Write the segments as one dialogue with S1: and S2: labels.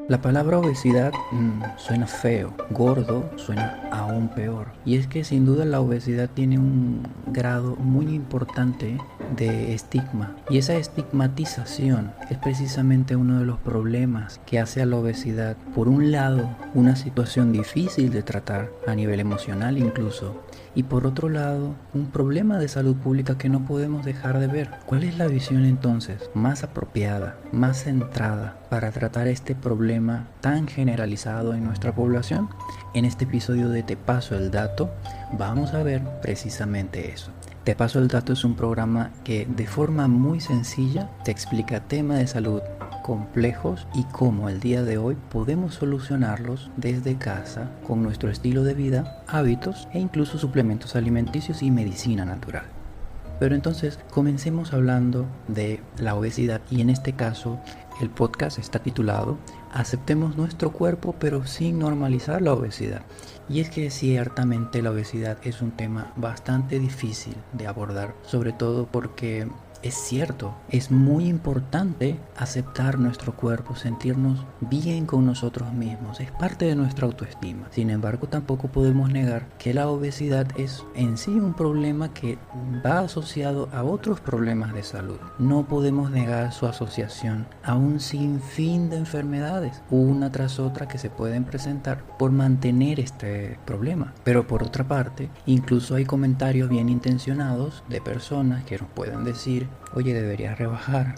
S1: La palabra obesidad suena feo, gordo suena aún peor. Y es que sin duda la obesidad tiene un grado muy importante de estigma. Y esa estigmatización es precisamente uno de los problemas que hace a la obesidad, por un lado, una situación difícil de tratar a nivel emocional incluso. Y por otro lado, un problema de salud pública que no podemos dejar de ver. ¿Cuál es la visión entonces más apropiada, más centrada para tratar este problema tan generalizado en nuestra población? En este episodio de Te Paso el Dato, vamos a ver precisamente eso. Te Paso el Dato es un programa que de forma muy sencilla te explica temas de salud complejos y cómo el día de hoy podemos solucionarlos desde casa con nuestro estilo de vida, hábitos e incluso suplementos alimenticios y medicina natural. Pero entonces comencemos hablando de la obesidad y en este caso el podcast está titulado Aceptemos nuestro cuerpo pero sin normalizar la obesidad. Y es que ciertamente la obesidad es un tema bastante difícil de abordar, sobre todo porque es cierto, es muy importante aceptar nuestro cuerpo, sentirnos bien con nosotros mismos, es parte de nuestra autoestima. Sin embargo, tampoco podemos negar que la obesidad es en sí un problema que va asociado a otros problemas de salud. No podemos negar su asociación a un sinfín de enfermedades, una tras otra que se pueden presentar por mantener este problema. Pero por otra parte, incluso hay comentarios bien intencionados de personas que nos pueden decir: oye, deberías rebajar,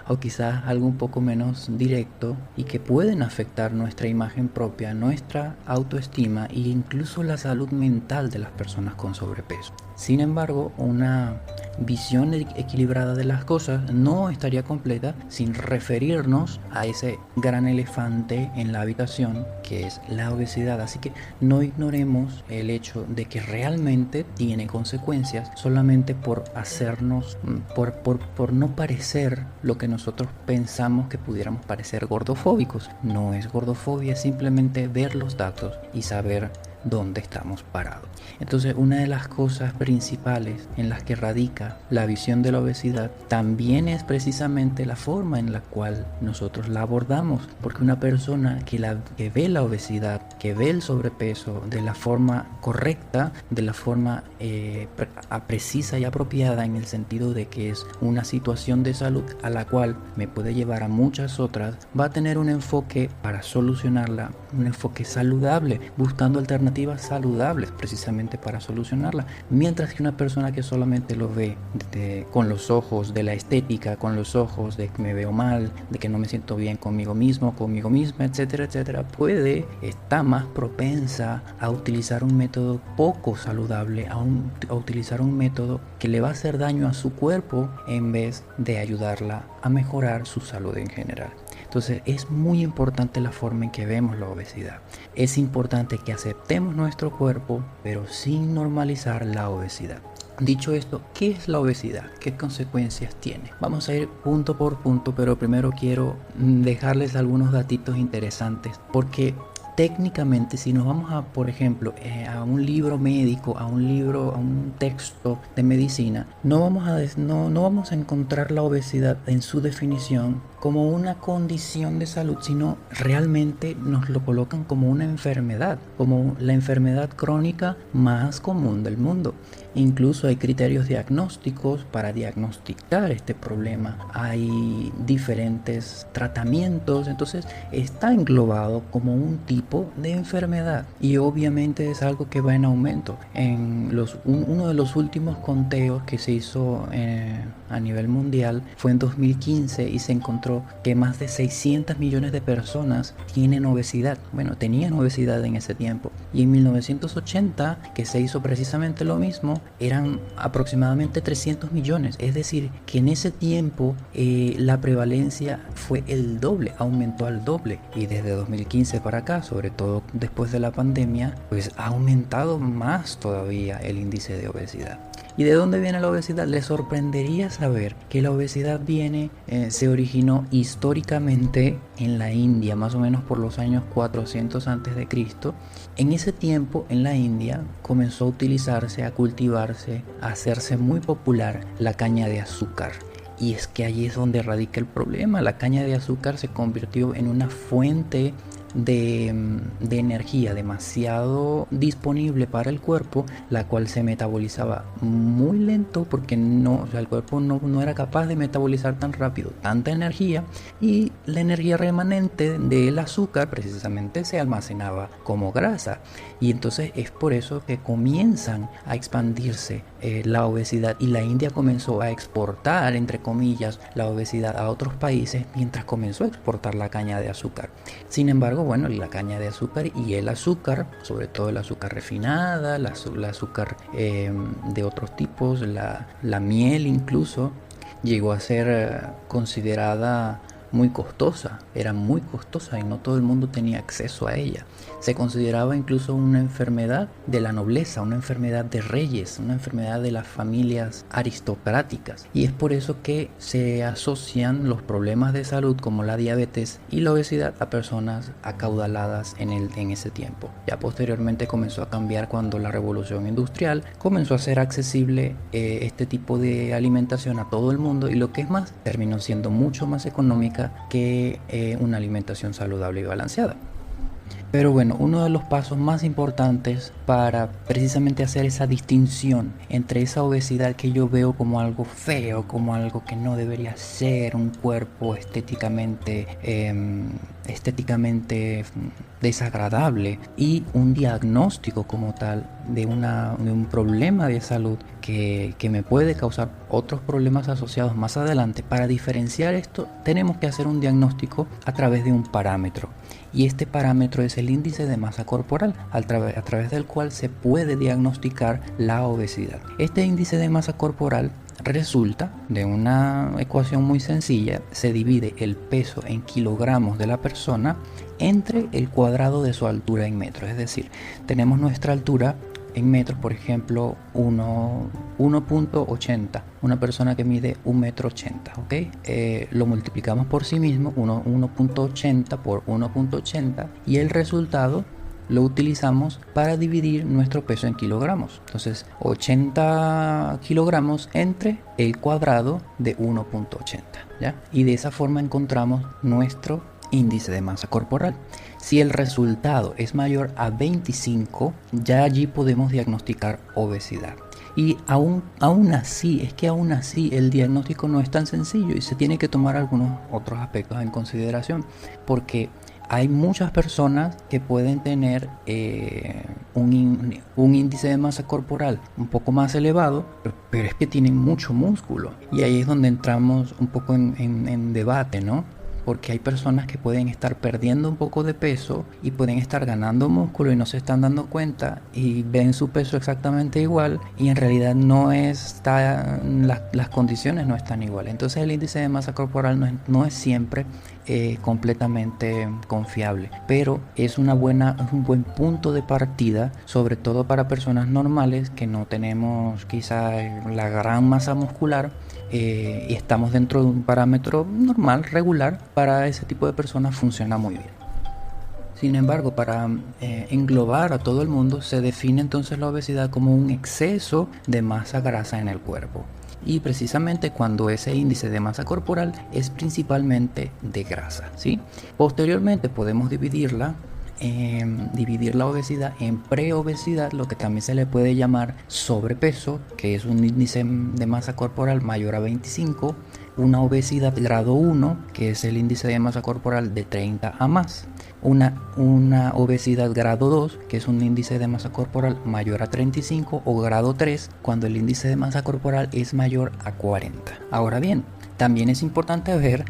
S1: o quizás algo un poco menos directo y que pueden afectar nuestra imagen propia, nuestra autoestima e incluso la salud mental de las personas con sobrepeso. Sin embargo, una visión equilibrada de las cosas no estaría completa sin referirnos a ese gran elefante en la habitación que es la obesidad. Así que no ignoremos el hecho de que realmente tiene consecuencias solamente por hacernos, por no parecer lo que nosotros pensamos que pudiéramos parecer gordofóbicos. No es gordofobia, es simplemente ver los datos y saber dónde estamos parados. Entonces, una de las cosas principales en las que radica la visión de la obesidad también es precisamente la forma en la cual nosotros la abordamos, porque una persona que ve la obesidad, que ve el sobrepeso de la forma correcta, de la forma precisa y apropiada, en el sentido de que es una situación de salud a la cual me puede llevar a muchas otras, va a tener un enfoque para solucionarla, un enfoque saludable, buscando alternativas saludables precisamente para solucionarla, mientras que una persona que solamente lo ve con los ojos de la estética, con los ojos de que me veo mal, de que no me siento bien conmigo mismo, conmigo misma, etcétera, etcétera, está más propensa a utilizar un método poco saludable, a utilizar un método que le va a hacer daño a su cuerpo en vez de ayudarla a mejorar su salud en general. Entonces es muy importante la forma en que vemos la obesidad. Es importante que aceptemos nuestro cuerpo, pero sin normalizar la obesidad. Dicho esto, ¿qué es la obesidad? ¿Qué consecuencias tiene? Vamos a ir punto por punto, pero primero quiero dejarles algunos datitos interesantes, porque técnicamente, si nos vamos a, por ejemplo, a un libro médico, a un texto de medicina, no vamos a encontrar la obesidad en su definición como una condición de salud, sino realmente nos lo colocan como una enfermedad, como la enfermedad crónica más común del mundo. Incluso hay criterios diagnósticos para diagnosticar este problema. Hay diferentes tratamientos, entonces está englobado como un tipo de enfermedad y obviamente es algo que va en aumento. Uno de los últimos conteos que se hizo a nivel mundial fue en 2015 y se encontró que más de 600 millones de personas tenían obesidad en ese tiempo. Y en 1980, que se hizo precisamente lo mismo, eran aproximadamente 300 millones. Es decir, que en ese tiempo la prevalencia fue el doble, aumentó al doble. Y desde 2015 para acá, sobre todo después de la pandemia, pues ha aumentado más todavía el índice de obesidad. ¿Y de dónde viene la obesidad? Les sorprendería saber que la obesidad se originó históricamente en la India, más o menos por los años 400 a.C. En ese tiempo, en la India, comenzó a utilizarse, a cultivarse, a hacerse muy popular la caña de azúcar. Y es que allí es donde radica el problema. La caña de azúcar se convirtió en una fuente de energía demasiado disponible para el cuerpo, la cual se metabolizaba muy lento porque no, o sea, el cuerpo no era capaz de metabolizar tan rápido tanta energía, y la energía remanente del azúcar precisamente se almacenaba como grasa. Y entonces es por eso que comienzan a expandirse la obesidad, y la India comenzó a exportar, entre comillas, la obesidad a otros países mientras comenzó a exportar la caña de azúcar. Sin embargo, bueno, la caña de azúcar y el azúcar, sobre todo el azúcar refinada, el azúcar de otros tipos, la miel incluso, llegó a ser considerada muy costosa, era muy costosa y no todo el mundo tenía acceso a ella. Se consideraba incluso una enfermedad de la nobleza, una enfermedad de reyes, una enfermedad de las familias aristocráticas. Y es por eso que se asocian los problemas de salud como la diabetes y la obesidad a personas acaudaladas en ese tiempo. Ya posteriormente comenzó a cambiar cuando la revolución industrial comenzó a ser accesible este tipo de alimentación a todo el mundo, y lo que es más, terminó siendo mucho más económica que una alimentación saludable y balanceada. Pero bueno, uno de los pasos más importantes para precisamente hacer esa distinción entre esa obesidad que yo veo como algo feo, como algo que no debería ser un cuerpo estéticamente desagradable, y un diagnóstico como tal de un problema de salud que me puede causar otros problemas asociados más adelante. Para diferenciar esto, tenemos que hacer un diagnóstico a través de un parámetro. Y este parámetro es el índice de masa corporal, a través del cual se puede diagnosticar la obesidad. Este índice de masa corporal resulta de una ecuación muy sencilla. Se divide el peso en kilogramos de la persona entre el cuadrado de su altura en metros. Es decir, tenemos nuestra altura en metros, por ejemplo, 1.80, una persona que mide 1,80 m, ¿ok? Lo multiplicamos por sí mismo, 1.80 por 1.80, y el resultado lo utilizamos para dividir nuestro peso en kilogramos. Entonces, 80 kilogramos entre el cuadrado de 1.80, ¿ya? Y de esa forma encontramos nuestro índice de masa corporal. Si el resultado es mayor a 25, ya allí podemos diagnosticar obesidad. Y aún así el diagnóstico no es tan sencillo, y se tiene que tomar algunos otros aspectos en consideración, porque hay muchas personas que pueden tener un índice de masa corporal un poco más elevado, pero es que tienen mucho músculo, y ahí es donde entramos un poco en debate, ¿no? Porque hay personas que pueden estar perdiendo un poco de peso y pueden estar ganando músculo y no se están dando cuenta, y ven su peso exactamente igual, y en realidad las condiciones no están iguales. Entonces el índice de masa corporal no es siempre completamente confiable, pero es un buen punto de partida, sobre todo para personas normales que no tenemos quizá la gran masa muscular, y estamos dentro de un parámetro normal, regular. Para ese tipo de personas funciona muy bien. Sin embargo, para englobar a todo el mundo, se define entonces la obesidad como un exceso de masa grasa en el cuerpo. Y precisamente cuando ese índice de masa corporal es principalmente de grasa, ¿sí? Posteriormente podemos dividir la obesidad en preobesidad, lo que también se le puede llamar sobrepeso, que es un índice de masa corporal mayor a 25, una obesidad grado 1, que es el índice de masa corporal de 30 a más, una obesidad grado 2, que es un índice de masa corporal mayor a 35, o grado 3, cuando el índice de masa corporal es mayor a 40. Ahora bien, también es importante ver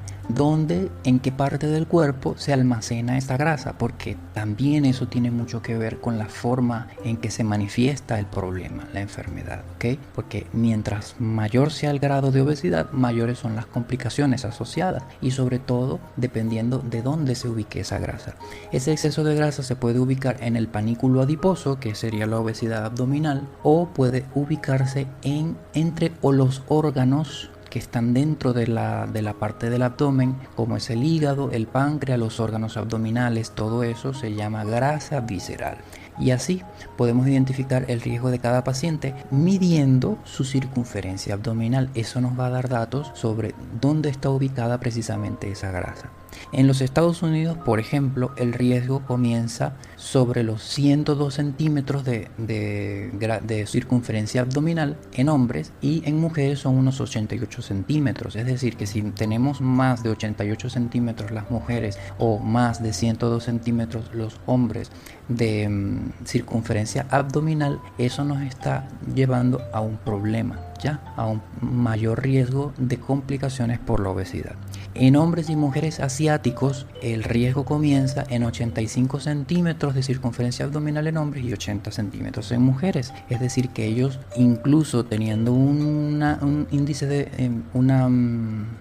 S1: en qué parte del cuerpo se almacena esta grasa, porque también eso tiene mucho que ver con la forma en que se manifiesta el problema, la enfermedad, ¿ok? Porque mientras mayor sea el grado de obesidad, mayores son las complicaciones asociadas, y sobre todo dependiendo de dónde se ubique esa grasa. Ese exceso de grasa se puede ubicar en el panículo adiposo, que sería la obesidad abdominal, o puede ubicarse entre los órganos que están dentro de la parte del abdomen, como es el hígado, el páncreas, los órganos abdominales. Todo eso se llama grasa visceral. Y así podemos identificar el riesgo de cada paciente midiendo su circunferencia abdominal. Eso nos va a dar datos sobre dónde está ubicada precisamente esa grasa. En los Estados Unidos, por ejemplo, el riesgo comienza sobre los 102 centímetros de circunferencia abdominal en hombres, y en mujeres son unos 88 centímetros. Es decir, que si tenemos más de 88 centímetros las mujeres o más de 102 centímetros los hombres de circunferencia abdominal, eso nos está llevando a un problema, ya a un mayor riesgo de complicaciones por la obesidad. En hombres y mujeres asiáticos, el riesgo comienza en 85 centímetros de circunferencia abdominal en hombres y 80 centímetros en mujeres. Es decir, que ellos, incluso teniendo un índice de una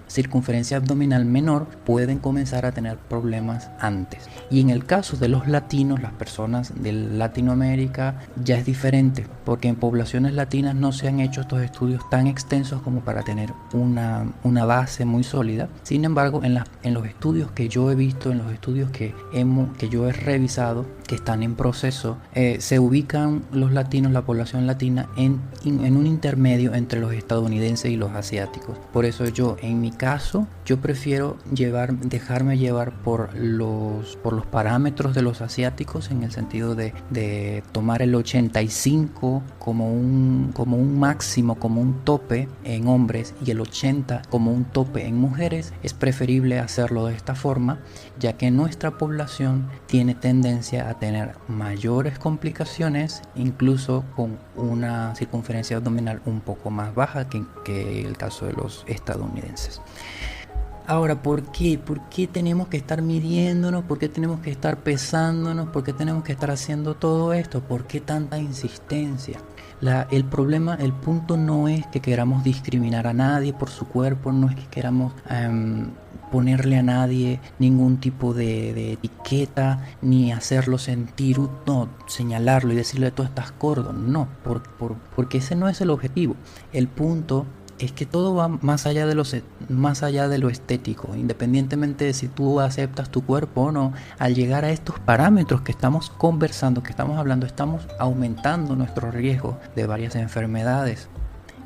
S1: circunferencia abdominal menor, pueden comenzar a tener problemas antes. Y en el caso de los latinos, las personas de Latinoamérica, ya es diferente, porque en poblaciones latinas no se han hecho estos estudios tan extensos como para tener una base muy sólida. Sin embargo, en los estudios que yo he visto, en los estudios que yo he revisado, que están en proceso, se ubican los latinos, la población latina, en un intermedio entre los estadounidenses y los asiáticos. Por eso yo, en mi caso, yo prefiero dejarme llevar por los parámetros de los asiáticos, en el sentido de tomar el 85 como un máximo, como un tope en hombres, y el 80 como un tope en mujeres. Es preferible hacerlo de esta forma, ya que nuestra población tiene tendencia a tener mayores complicaciones, incluso con una circunferencia abdominal un poco más baja que el caso de los estadounidenses. Ahora, ¿por qué? ¿Por qué tenemos que estar midiéndonos? ¿Por qué tenemos que estar pesándonos? ¿Por qué tenemos que estar haciendo todo esto? ¿Por qué tanta insistencia? El problema, el punto no es que queramos discriminar a nadie por su cuerpo, no es que queramos ponerle a nadie ningún tipo de etiqueta, ni hacerlo sentir, no, señalarlo y decirle tú estás gordo, no, porque ese no es el objetivo. El punto es que todo va más allá de lo estético, independientemente de si tú aceptas tu cuerpo o no. Al llegar a estos parámetros que estamos conversando, que estamos hablando, estamos aumentando nuestro riesgo de varias enfermedades.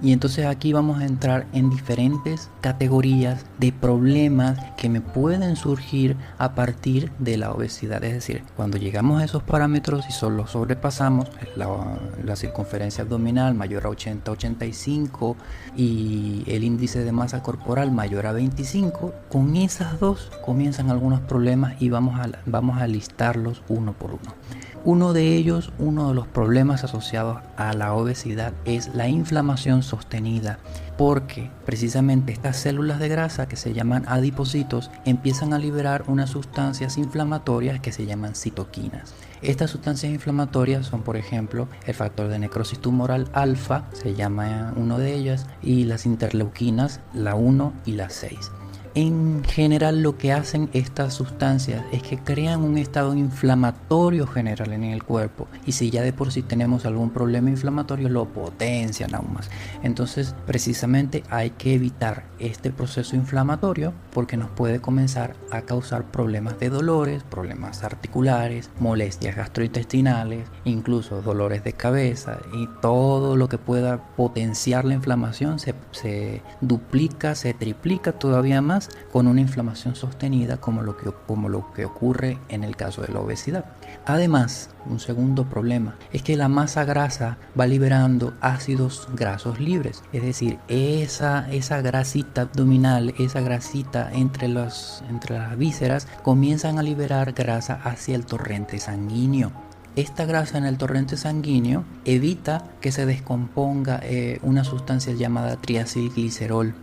S1: Y entonces aquí vamos a entrar en diferentes categorías de problemas que me pueden surgir a partir de la obesidad. Es decir, cuando llegamos a esos parámetros y solo sobrepasamos la circunferencia abdominal mayor a 80-85 y el índice de masa corporal mayor a 25, con esas dos comienzan algunos problemas y vamos a listarlos uno por uno. Uno de los problemas asociados a la obesidad es la inflamación sostenida, porque precisamente estas células de grasa que se llaman adipocitos empiezan a liberar unas sustancias inflamatorias que se llaman citoquinas. Estas sustancias inflamatorias son, por ejemplo, el factor de necrosis tumoral alfa, se llama uno de ellas, y las interleuquinas, la 1 y la 6. En general, lo que hacen estas sustancias es que crean un estado inflamatorio general en el cuerpo, y si ya de por sí tenemos algún problema inflamatorio, lo potencian aún más. Entonces, precisamente hay que evitar este proceso inflamatorio, porque nos puede comenzar a causar problemas de dolores, problemas articulares, molestias gastrointestinales, incluso dolores de cabeza, y todo lo que pueda potenciar la inflamación se duplica, se triplica todavía más con una inflamación sostenida, como lo que ocurre en el caso de la obesidad. Además, un segundo problema es que la masa grasa va liberando ácidos grasos libres, es decir, esa grasita abdominal, esa grasita entre las vísceras, comienzan a liberar grasa hacia el torrente sanguíneo. Esta grasa en el torrente sanguíneo evita que se descomponga una sustancia llamada triacilglicerol.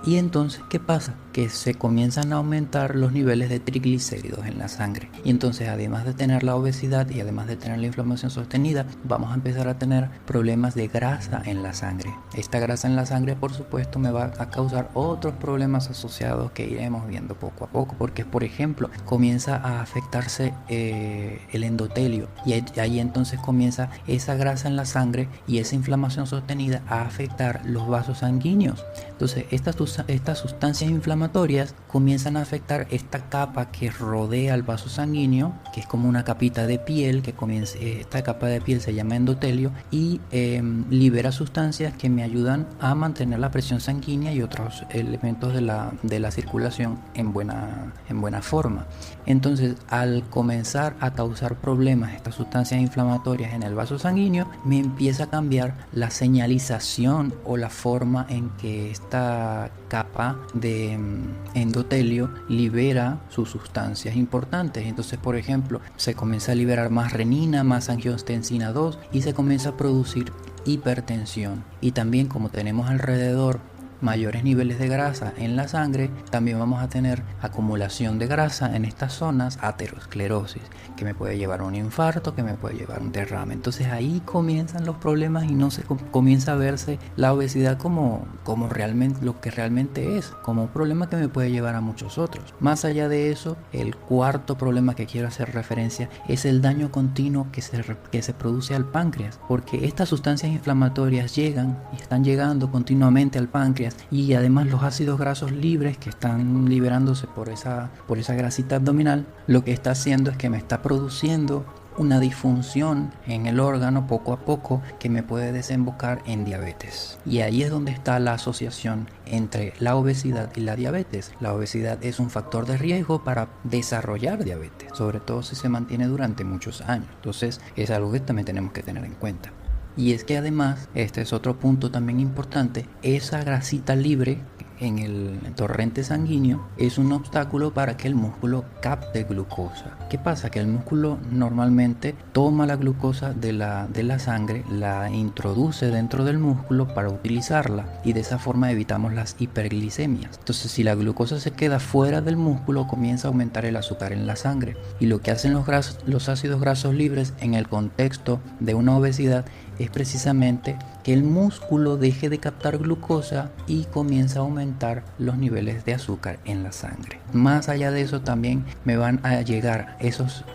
S1: Y entonces, ¿qué pasa? Que se comienzan a aumentar los niveles de triglicéridos en la sangre. Y entonces, además de tener la obesidad y además de tener la inflamación sostenida, vamos a empezar a tener problemas de grasa en la sangre. Esta grasa en la sangre, por supuesto, me va a causar otros problemas asociados que iremos viendo poco a poco. Porque, por ejemplo, comienza a afectarse el endotelio. Y ahí entonces comienza esa grasa en la sangre y esa inflamación sostenida a afectar los vasos sanguíneos. Entonces estas sustancias inflamatorias comienzan a afectar esta capa que rodea el vaso sanguíneo, que es como una capita de piel, esta capa de piel se llama endotelio y libera sustancias que me ayudan a mantener la presión sanguínea y otros elementos de la circulación en buena forma. Entonces, al comenzar a causar problemas estas sustancias inflamatorias en el vaso sanguíneo, me empieza a cambiar la señalización o la forma en que esta capa de endotelio libera sus sustancias importantes. Entonces, por ejemplo, se comienza a liberar más renina, más angiotensina 2 y se comienza a producir hipertensión. Y también, como tenemos alrededor mayores niveles de grasa en la sangre, también vamos a tener acumulación de grasa en estas zonas, aterosclerosis, que me puede llevar a un infarto, que me puede llevar a un derrame. Entonces ahí comienzan los problemas y no se comienza a verse la obesidad como realmente lo que realmente es, como un problema que me puede llevar a muchos otros. Más allá de eso, el cuarto problema que quiero hacer referencia es el daño continuo que se produce al páncreas, porque estas sustancias inflamatorias llegan y están llegando continuamente al páncreas, y además los ácidos grasos libres que están liberándose por esa grasita abdominal, lo que está haciendo es que me está produciendo una disfunción en el órgano poco a poco que me puede desembocar en diabetes. Y ahí es donde está la asociación entre la obesidad y la diabetes. La obesidad es un factor de riesgo para desarrollar diabetes, sobre todo si se mantiene durante muchos años. Entonces es algo que también tenemos que tener en cuenta. Y es que además, este es otro punto también importante, esa grasita libre en el torrente sanguíneo es un obstáculo para que el músculo capte glucosa. ¿Qué pasa? Que el músculo normalmente toma la glucosa de la sangre, la introduce dentro del músculo para utilizarla y de esa forma evitamos las hiperglicemias. Entonces, si la glucosa se queda fuera del músculo, comienza a aumentar el azúcar en la sangre, y lo que hacen los ácidos grasos libres en el contexto de una obesidad es precisamente que el músculo deje de captar glucosa y comienza a aumentar los niveles de azúcar en la sangre. Más allá de eso, también me van a llegar esos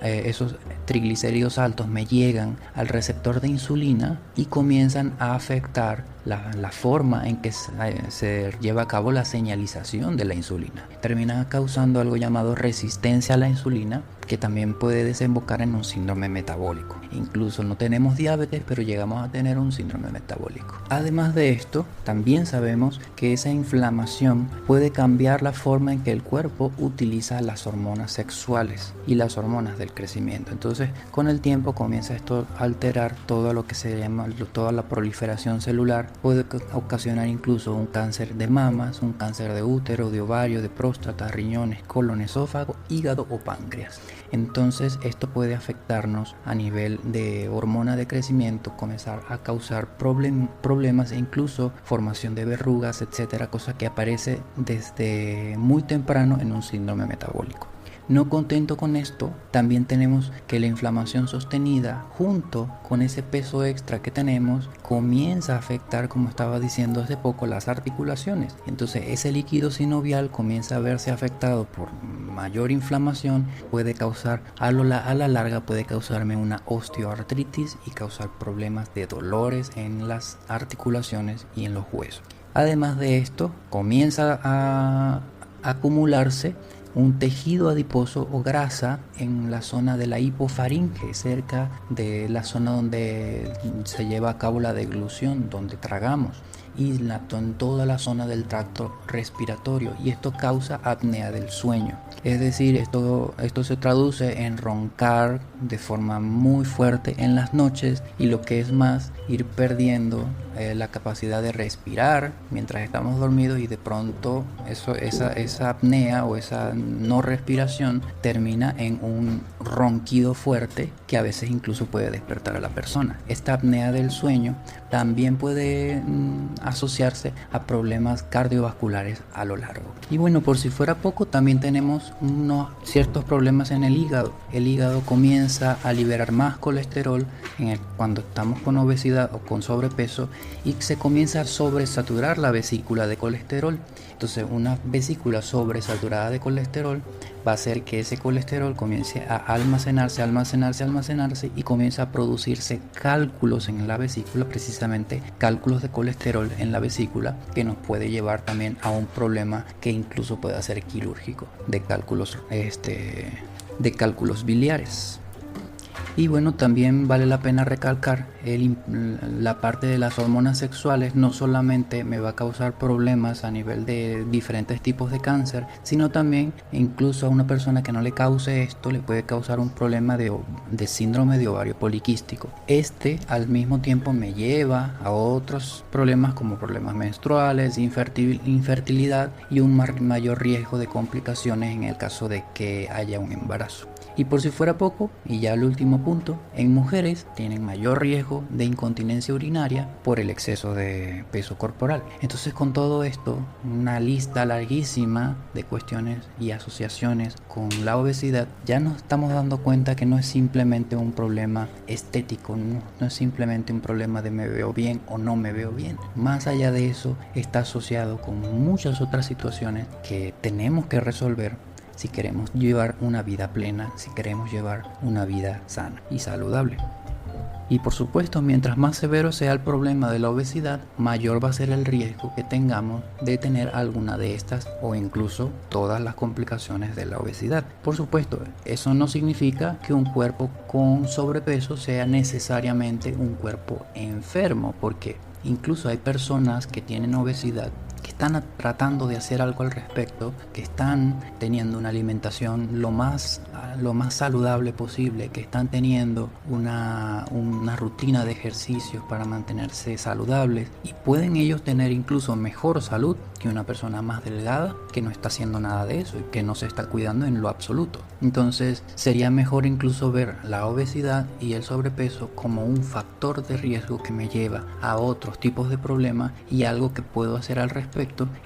S1: triglicéridos altos, me llegan al receptor de insulina y comienzan a afectar la forma en que se lleva a cabo la señalización de la insulina. Termina causando algo llamado resistencia a la insulina, que también puede desembocar en un síndrome metabólico. Incluso no tenemos diabetes, pero llegamos a tener un síndrome metabólico. Además de esto, también sabemos que esa inflamación puede cambiar la forma en que el cuerpo utiliza las hormonas sexuales y las hormonas del crecimiento. Entonces, con el tiempo comienza esto a alterar todo lo que se llama toda la proliferación celular. Puede ocasionar incluso un cáncer de mamas, un cáncer de útero, de ovario, de próstata, riñones, colon, esófago, hígado o páncreas. Entonces esto puede afectarnos a nivel de hormona de crecimiento, comenzar a causar problemas e incluso formación de verrugas, etcétera, cosa que aparece desde muy temprano en un síndrome metabólico. No contento con esto, también tenemos que la inflamación sostenida junto con ese peso extra que tenemos comienza a afectar, como estaba diciendo hace poco, las articulaciones. Entonces ese líquido sinovial comienza a verse afectado por mayor inflamación, puede causar a la larga puede causarme una osteoartritis y causar problemas de dolores en las articulaciones y en los huesos. Además de esto, comienza a acumularse un tejido adiposo o grasa en la zona de la hipofaringe, cerca de la zona donde se lleva a cabo la deglución, donde tragamos, y en toda la zona del tracto respiratorio, y esto causa apnea del sueño. Es decir, esto se traduce en roncar de forma muy fuerte en las noches, y lo que es más, ir perdiendo la capacidad de respirar mientras estamos dormidos, y de pronto esa apnea o esa no respiración termina en un ronquido fuerte que a veces incluso puede despertar a la persona. Esta apnea del sueño también puede asociarse a problemas cardiovasculares a lo largo. Y bueno, por si fuera poco, también tenemos unos ciertos problemas en el hígado. El hígado comienza a liberar más colesterol cuando estamos con obesidad o con sobrepeso, y se comienza a sobresaturar la vesícula de colesterol. Entonces, una vesícula sobresaturada de colesterol va a hacer que ese colesterol comience a almacenarse y comience a producirse cálculos en la vesícula, precisamente cálculos de colesterol en la vesícula, que nos puede llevar también a un problema que incluso puede ser quirúrgico de cálculos biliares. Y bueno, también vale la pena recalcar la parte de las hormonas sexuales. No solamente me va a causar problemas a nivel de diferentes tipos de cáncer, sino también incluso a una persona que no le cause esto le puede causar un problema de síndrome de ovario poliquístico. Al mismo tiempo me lleva a otros problemas como problemas menstruales, infertilidad y un mayor riesgo de complicaciones en el caso de que haya un embarazo. Y por si fuera poco, y ya el último punto, en mujeres tienen mayor riesgo de incontinencia urinaria por el exceso de peso corporal. Entonces, con todo esto, una lista larguísima de cuestiones y asociaciones con la obesidad, ya nos estamos dando cuenta que no es simplemente un problema estético, no es simplemente un problema de me veo bien o no me veo bien. Más allá de eso, está asociado con muchas otras situaciones que tenemos que resolver si queremos llevar una vida plena, si queremos llevar una vida sana y saludable. Y por supuesto, mientras más severo sea el problema de la obesidad, mayor va a ser el riesgo que tengamos de tener alguna de estas o incluso todas las complicaciones de la obesidad. Por supuesto, eso no significa que un cuerpo con sobrepeso sea necesariamente un cuerpo enfermo, porque incluso hay personas que tienen obesidad que están tratando de hacer algo al respecto, que están teniendo una alimentación lo más saludable posible, que están teniendo una rutina de ejercicios para mantenerse saludables, y pueden ellos tener incluso mejor salud que una persona más delgada que no está haciendo nada de eso y que no se está cuidando en lo absoluto. Entonces sería mejor incluso ver la obesidad y el sobrepeso como un factor de riesgo que me lleva a otros tipos de problemas, y algo que puedo hacer al respecto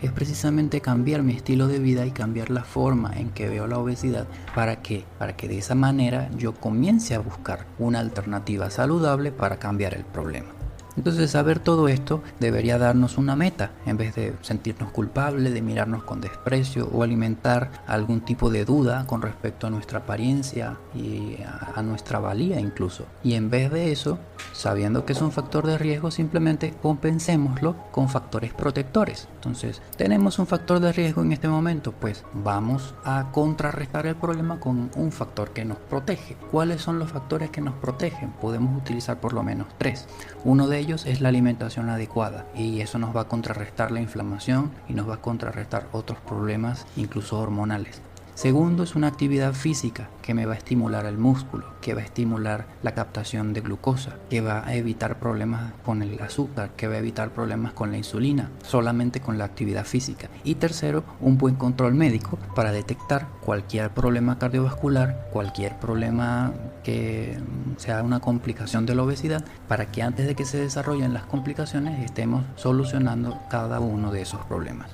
S1: es precisamente cambiar mi estilo de vida y cambiar la forma en que veo la obesidad para que de esa manera yo comience a buscar una alternativa saludable para cambiar el problema. Entonces, saber todo esto debería darnos una meta, en vez de sentirnos culpables, de mirarnos con desprecio o alimentar algún tipo de duda con respecto a nuestra apariencia y a nuestra valía incluso. Y en vez de eso, sabiendo que es un factor de riesgo, simplemente compensémoslo con factores protectores. Entonces, tenemos un factor de riesgo en este momento, pues vamos a contrarrestar el problema con un factor que nos protege. ¿Cuáles son los factores que nos protegen? Podemos utilizar por lo menos 3. Uno de ellos es la alimentación adecuada, y eso nos va a contrarrestar la inflamación y nos va a contrarrestar otros problemas, incluso hormonales. Segundo, es una actividad física que me va a estimular el músculo, que va a estimular la captación de glucosa, que va a evitar problemas con el azúcar, que va a evitar problemas con la insulina, solamente con la actividad física. Y tercero, un buen control médico para detectar cualquier problema cardiovascular, cualquier problema que sea una complicación de la obesidad, para que antes de que se desarrollen las complicaciones estemos solucionando cada uno de esos problemas.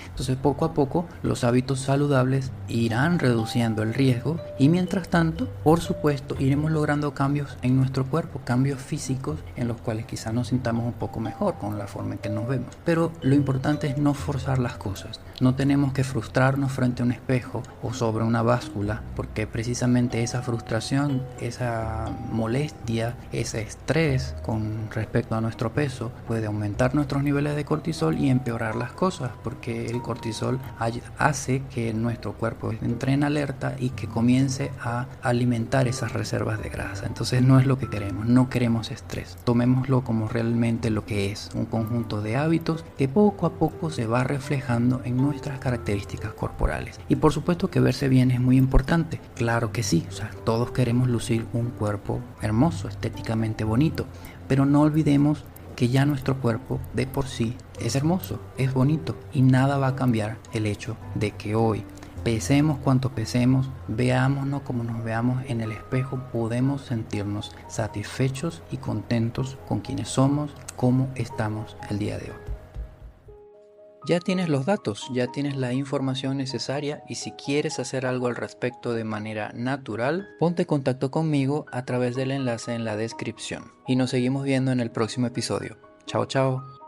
S1: Entonces, poco a poco los hábitos saludables irán reduciendo el riesgo, y mientras tanto, por supuesto, iremos logrando cambios en nuestro cuerpo, cambios físicos en los cuales quizás nos sintamos un poco mejor con la forma en que nos vemos. Pero lo importante es no forzar las cosas. No tenemos que frustrarnos frente a un espejo o sobre una báscula, porque precisamente esa frustración, esa molestia, ese estrés con respecto a nuestro peso puede aumentar nuestros niveles de cortisol y empeorar las cosas, porque el cortisol hace que nuestro cuerpo entre en alerta y que comience a alimentar esas reservas de grasa. Entonces no es lo que queremos, no queremos estrés. Tomémoslo como realmente lo que es, un conjunto de hábitos que poco a poco se va reflejando en nuestras características corporales. Y por supuesto que verse bien es muy importante, claro que sí, todos queremos lucir un cuerpo hermoso, estéticamente bonito, pero no olvidemos que ya nuestro cuerpo de por sí es hermoso, es bonito, y nada va a cambiar el hecho de que hoy, pesemos cuanto pesemos, veámonos como nos veamos en el espejo, podemos sentirnos satisfechos y contentos con quienes somos, como estamos el día de hoy. Ya tienes los datos, ya tienes la información necesaria, y si quieres hacer algo al respecto de manera natural, ponte en contacto conmigo a través del enlace en la descripción. Y nos seguimos viendo en el próximo episodio. Chao, chao.